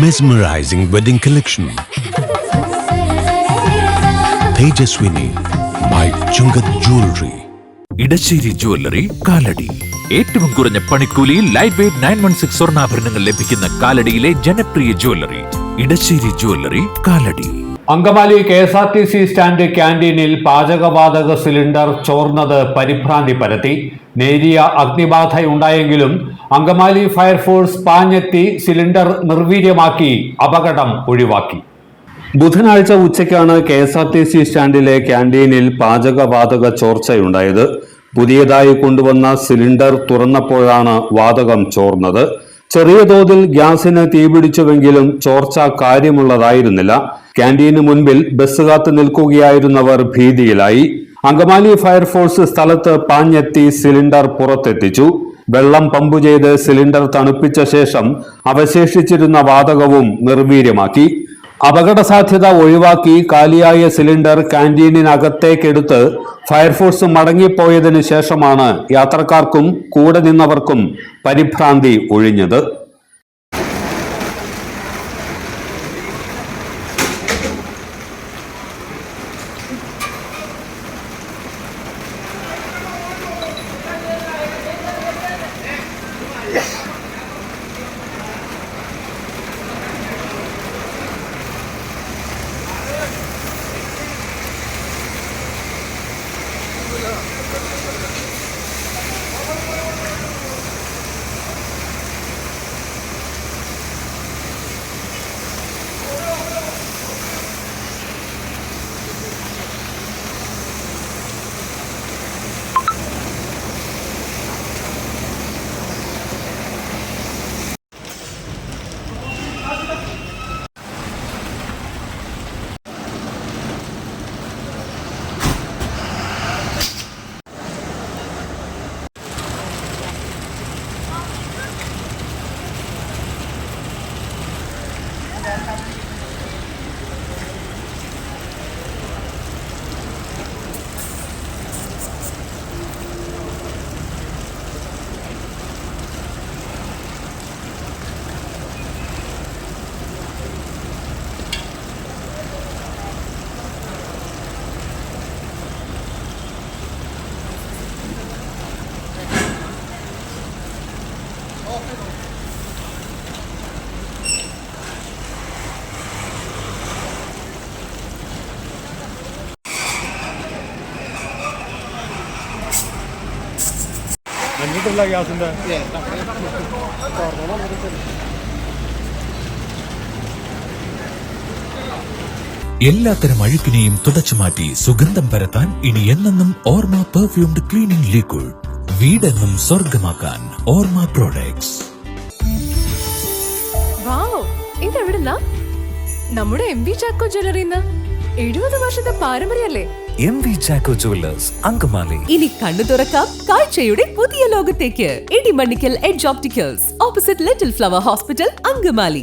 Mesmerizing wedding collection. Tejaswini by Chungat Jewelry. Edasseri jewellery Kalady. ഏറ്റവും കുറഞ്ഞ പണിക്കൂലിയിൽ ലൈറ്റ് വെയ്റ്റ് 916 സ്വർണ്ണാഭരണങ്ങൾ ലഭിക്കുന്ന കാലടിയിലെ ജനപ്രിയ jewellery Edassery jewellery Kalady. Angamaly KSRTC stand ക്യാന്റീനിൽ പാചകവാതക സിലിണ്ടർ ചോർന്നത് പരിഭ്രാന്തി പരത്തി. നേരിയ അഗ്നിബാധയുണ്ടായെങ്കിലും അങ്കമാലി ഫയർഫോഴ്സ് പാഞ്ഞെത്തി സിലിണ്ടർ നിർവീര്യമാക്കി അപകടം ഒഴിവാക്കി. ബുധനാഴ്ച ഉച്ചയ്ക്കാണ് KSRTC സ്റ്റാൻഡിലെ ക്യാന്റീനിൽ പാചകവാതക ചോർച്ചയുണ്ടായത്. പുതിയതായി കൊണ്ടുവന്ന സിലിണ്ടർ തുറന്നപ്പോഴാണ് വാതകം ചോർന്നത്. ചെറിയ തോതിൽ ഗ്യാസിന് തീപിടിച്ചുവെങ്കിലും ചോർച്ച കാര്യമുള്ളതായിരുന്നില്ല. ക്യാന്റീന് മുൻപിൽ ബസ് കാത്തു നിൽക്കുകയായിരുന്നവർ ഭീതിയിലായി. അങ്കമാലി ഫയർഫോഴ്സ് സ്ഥലത്ത് പാഞ്ഞെത്തി സിലിണ്ടർ പുറത്തെത്തിച്ചു. വെള്ളം പമ്പ് ചെയ്ത് സിലിണ്ടർ തണുപ്പിച്ച ശേഷം അവശേഷിച്ചിരുന്ന വാതകവും നിർവീര്യമാക്കി. അപകട സാധ്യത ഒഴിവാക്കി കാലിയായ സിലിണ്ടർ ക്യാന്റീനിനകത്തേക്കെടുത്ത് ഫയർഫോഴ്സ് മടങ്ങിപ്പോയതിനു ശേഷമാണ് യാത്രക്കാർക്കും കൂടെ നിന്നവർക്കും പരിഭ്രാന്തി ഒഴിഞ്ഞത്. എല്ലാത്തരം അഴുക്കിനെയും തുടച്ചുമാറ്റി സുഗന്ധം പരത്താൻ ഇനി എന്നെന്നും ഓർമ്മ പെർഫ്യൂംഡ് ക്ലീനിംഗ് ലിക്വിഡ്. വീടെന്നും സ്വർഗമാക്കാൻ ഓർമ്മ പ്രോഡക്ട്സ്. ഇതെവിടുന്നാ? നമ്മുടെ MV ചാക്കോ ജ്വല്ലറിന്ന്. 70 വർഷത്തെ പാരമ്പര്യല്ലേ? MV Chacko jewellers Angamaly. ഇനി കണ്ണു തുറക്കാം കാഴ്ചയുടെ പുതിയ ലോകത്തേക്ക്. Edimannickal edge opticals, opposite little flower hospital, Angamaly.